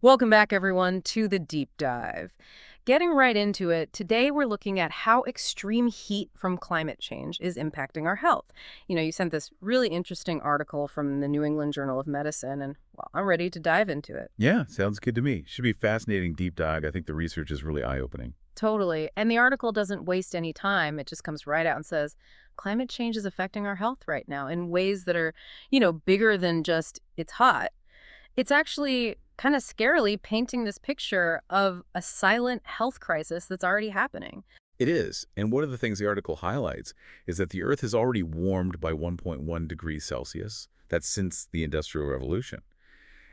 Welcome back, everyone, to the deep dive. Getting right into it, today we're looking at how extreme heat from climate change is impacting our health. You sent this really interesting article from the New England Journal of Medicine, and well, I'm ready to dive into it. Yeah, sounds good to me. Should be fascinating deep dive. I think the research is really eye-opening. Totally. And the article doesn't waste any time. It just comes right out and says, climate change is affecting our health right now in ways that are, bigger than just it's hot. It's actually kind of scarily painting this picture of a silent health crisis that's already happening. It is. And one of the things the article highlights is that the Earth has already warmed by 1.1 degrees Celsius. That's since the Industrial Revolution.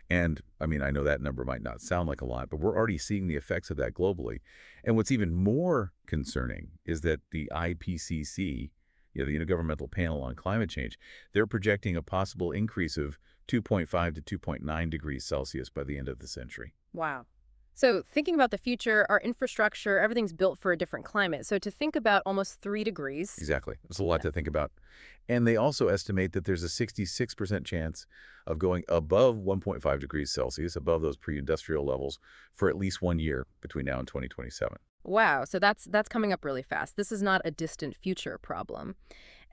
And, I mean, I know that number might not sound like a lot, but we're already seeing the effects of that globally. And what's even more concerning is that the IPCC, the Intergovernmental Panel on Climate Change, they're projecting a possible increase of 2.5 to 2.9 degrees Celsius by the end of the century. Wow. So thinking about the future, our infrastructure, everything's built for a different climate. So to think about almost 3 degrees. Exactly. It's a lot to think about. And they also estimate that there's a 66% chance of going above 1.5 degrees Celsius, above those pre-industrial levels, for at least 1 year between now and 2027. Wow, so that's coming up really fast. This is not a distant future problem.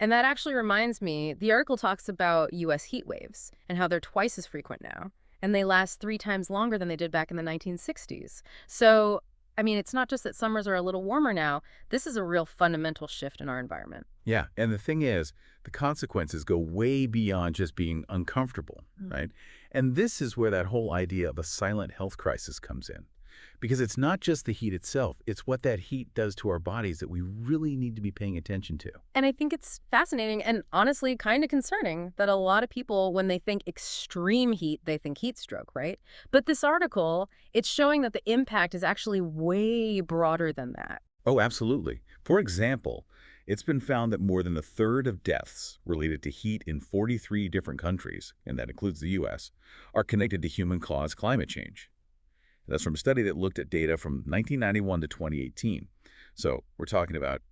And that actually reminds me, the article talks about US heat waves and how they're twice as frequent now, and they last 3 times longer than they did back in the 1960s. So, I mean, it's not just that summers are a little warmer now. This is a real fundamental shift in our environment. Yeah, and the thing is, the consequences go way beyond just being uncomfortable, right? And this is where that whole idea of a silent health crisis comes in. Because it's not just the heat itself, it's what that heat does to our bodies that we really need to be paying attention to. And I think it's fascinating and honestly kind of concerning that a lot of people, when they think extreme heat, they think heat stroke, right? But this article, it's showing that the impact is actually way broader than that. Oh, absolutely. For example, it's been found that more than a third of deaths related to heat in 43 different countries, and that includes the U.S., are connected to human-caused climate change. That's from a study that looked at data from 1991 to 2018. So we're talking about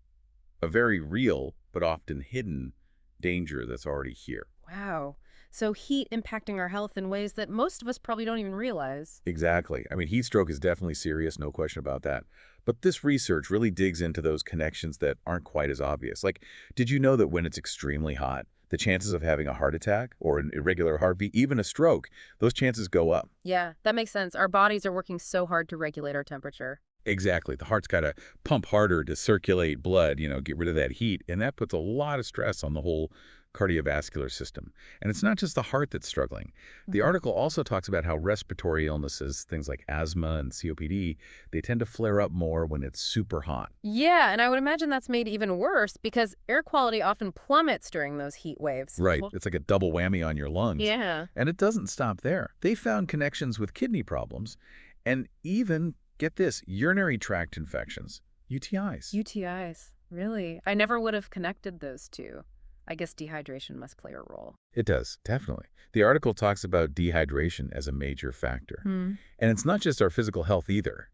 a very real but often hidden danger that's already here. Wow. So heat impacting our health in ways that most of us probably don't even realize. Exactly. I mean, heat stroke is definitely serious, no question about that. But this research really digs into those connections that aren't quite as obvious. Like, did you know that when it's extremely hot, the chances of having a heart attack or an irregular heartbeat, even a stroke, those chances go up? Yeah, that makes sense. Our bodies are working so hard to regulate our temperature. Exactly. The heart's got to pump harder to circulate blood, get rid of that heat. And that puts a lot of stress on the whole cardiovascular system. And it's not just the heart that's struggling. The Mhm. article also talks about how respiratory illnesses, things like asthma and COPD, they tend to flare up more when it's super hot. Yeah, and I would imagine that's made even worse because air quality often plummets during those heat waves. Right. Well, It's like a double whammy on your lungs. yeah. And it doesn't stop there. They found connections with kidney problems and even, get this, urinary tract infections, UTIs. UTIs. Really? I never would have connected those two. I guess dehydration must play a role. It does, definitely. The article talks about dehydration as a major factor. Hmm. And it's not just our physical health either.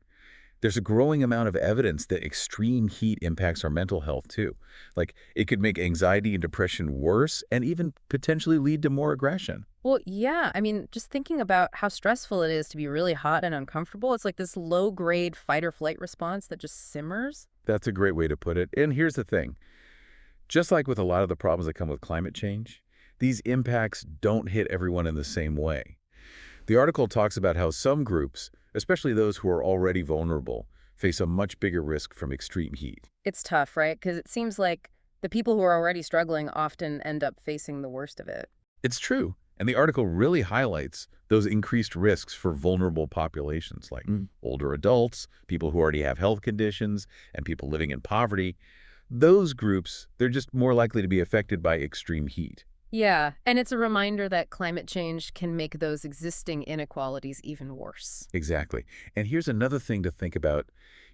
There's a growing amount of evidence that extreme heat impacts our mental health too. Like, it could make anxiety and depression worse and even potentially lead to more aggression. Well, yeah. I mean, just thinking about how stressful it is to be really hot and uncomfortable, it's like this low-grade fight or flight response that just simmers. That's a great way to put it. And here's the thing. Just like with a lot of the problems that come with climate change, these impacts don't hit everyone in the same way. The article talks about how some groups, especially those who are already vulnerable, face a much bigger risk from extreme heat. It's tough, right? Because it seems like the people who are already struggling often end up facing the worst of it. It's true, and the article really highlights those increased risks for vulnerable populations like older adults, people who already have health conditions, and people living in poverty. Those groups, they're just more likely to be affected by extreme heat. Yeah, and it's a reminder that climate change can make those existing inequalities even worse. Exactly. And here's another thing to think about.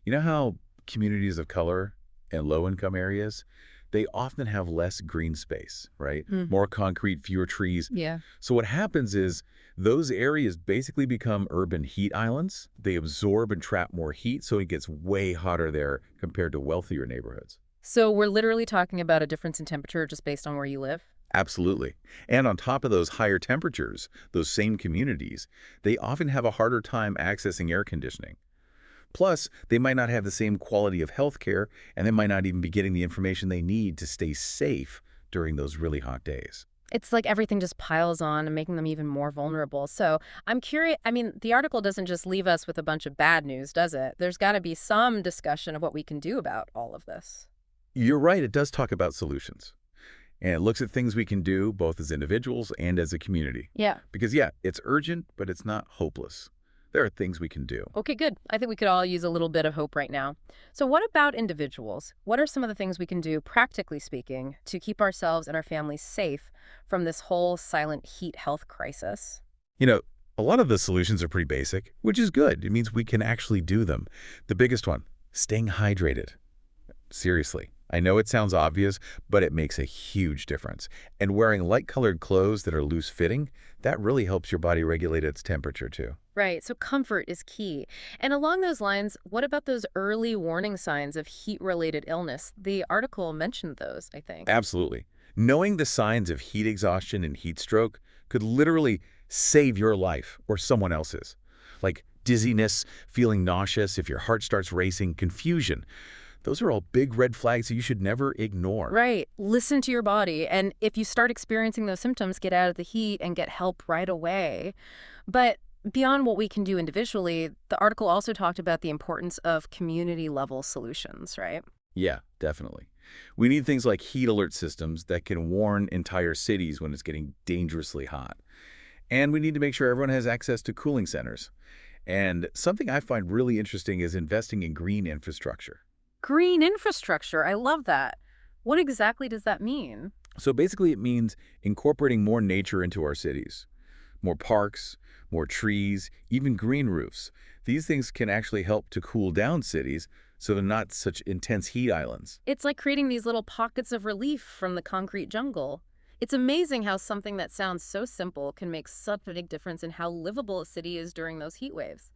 You know how communities of color and low-income areas, they often have less green space, right? Hmm. More concrete, fewer trees. Yeah. So what happens is those areas basically become urban heat islands. They absorb and trap more heat, so it gets way hotter there compared to wealthier neighborhoods. So we're literally talking about a difference in temperature just based on where you live? Absolutely. And on top of those higher temperatures, those same communities, they often have a harder time accessing air conditioning. Plus, they might not have the same quality of health care, and they might not even be getting the information they need to stay safe during those really hot days. It's like everything just piles on and making them even more vulnerable. So I'm curious. I mean, the article doesn't just leave us with a bunch of bad news, does it? There's got to be some discussion of what we can do about all of this. You're right, it does talk about solutions. And it looks at things we can do both as individuals and as a community. Yeah. Because, yeah, it's urgent, but it's not hopeless. There are things we can do. Okay, good. I think we could all use a little bit of hope right now. So, what about individuals? What are some of the things we can do, practically speaking, to keep ourselves and our families safe from this whole silent heat health crisis? You know, a lot of the solutions are pretty basic, which is good. It means we can actually do them. The biggest one, staying hydrated. Seriously. I know it sounds obvious, but it makes a huge difference. And wearing light-colored clothes that are loose-fitting, that really helps your body regulate its temperature too. Right, so comfort is key. And along those lines, what about those early warning signs of heat-related illness? The article mentioned those, I think. Absolutely. Knowing the signs of heat exhaustion and heat stroke could literally save your life or someone else's. Like dizziness, feeling nauseous if your heart starts racing, confusion. Those are all big red flags that you should never ignore. Right. Listen to your body. And if you start experiencing those symptoms, get out of the heat and get help right away. But beyond what we can do individually, the article also talked about the importance of community-level solutions, right? Yeah, definitely. We need things like heat alert systems that can warn entire cities when it's getting dangerously hot. And we need to make sure everyone has access to cooling centers. And something I find really interesting is investing in green infrastructure. Green infrastructure. I love that. What exactly does that mean? So basically it means incorporating more nature into our cities. More parks, more trees, even green roofs. These things can actually help to cool down cities so they're not such intense heat islands. It's like creating these little pockets of relief from the concrete jungle. It's amazing how something that sounds so simple can make such a big difference in how livable a city is during those heat waves.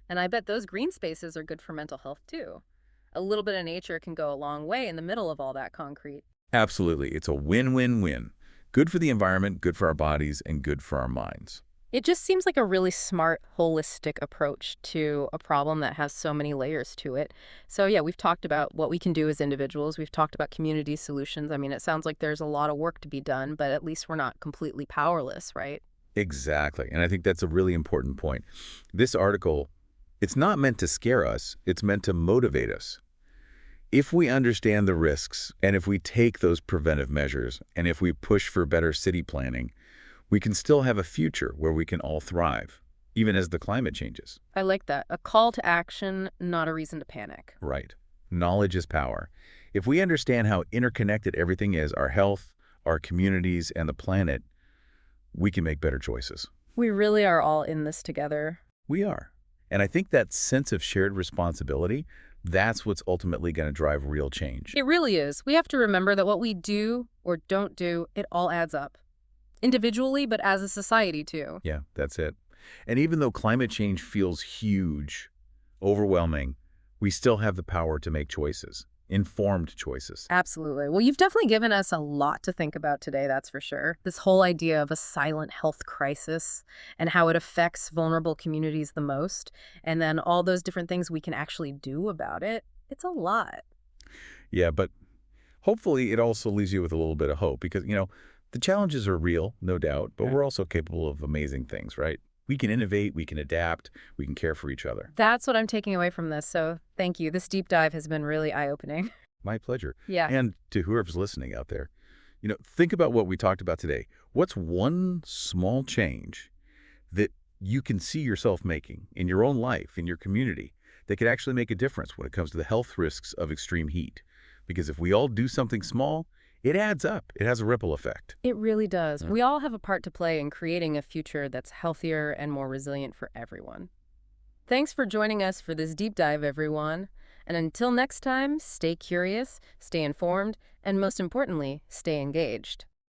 And I bet those green spaces are good for mental health too. A little bit of nature can go a long way in the middle of all that concrete. Absolutely. It's a win-win-win. Good for the environment, good for our bodies, and good for our minds. It just seems like a really smart, holistic approach to a problem that has so many layers to it. So yeah, we've talked about what we can do as individuals. We've talked about community solutions. I mean, it sounds like there's a lot of work to be done, but at least we're not completely powerless, right? Exactly. And I think that's a really important point. This article, it's not meant to scare us. It's meant to motivate us. If we understand the risks, and if we take those preventive measures, and if we push for better city planning, we can still have a future where we can all thrive, even as the climate changes. I like that. A call to action, not a reason to panic. Right. Knowledge is power. If we understand how interconnected everything is, our health, our communities, and the planet, we can make better choices. We really are all in this together. We are. And I think that sense of shared responsibility, that's what's ultimately going to drive real change. It really is. We have to remember that what we do or don't do, it all adds up. Individually, but as a society too. Yeah, that's it. And even though climate change feels huge, overwhelming, we still have the power to make choices, informed choices. Absolutely. Well, you've definitely given us a lot to think about today, that's for sure. This whole idea of a silent health crisis and how it affects vulnerable communities the most, and then all those different things we can actually do about it. It's a lot. Yeah, but hopefully it also leaves you with a little bit of hope because, the challenges are real, no doubt, but we're also capable of amazing things, right? We can innovate, we can adapt, we can care for each other. That's what I'm taking away from this, so thank you. This deep dive has been really eye-opening. My pleasure. Yeah. And to whoever's listening out there, think about what we talked about today. What's one small change that you can see yourself making in your own life, in your community, that could actually make a difference when it comes to the health risks of extreme heat? Because if we all do something small, it adds up. It has a ripple effect. It really does. Yeah. We all have a part to play in creating a future that's healthier and more resilient for everyone. Thanks for joining us for this deep dive, everyone. And until next time, stay curious, stay informed, and most importantly, stay engaged.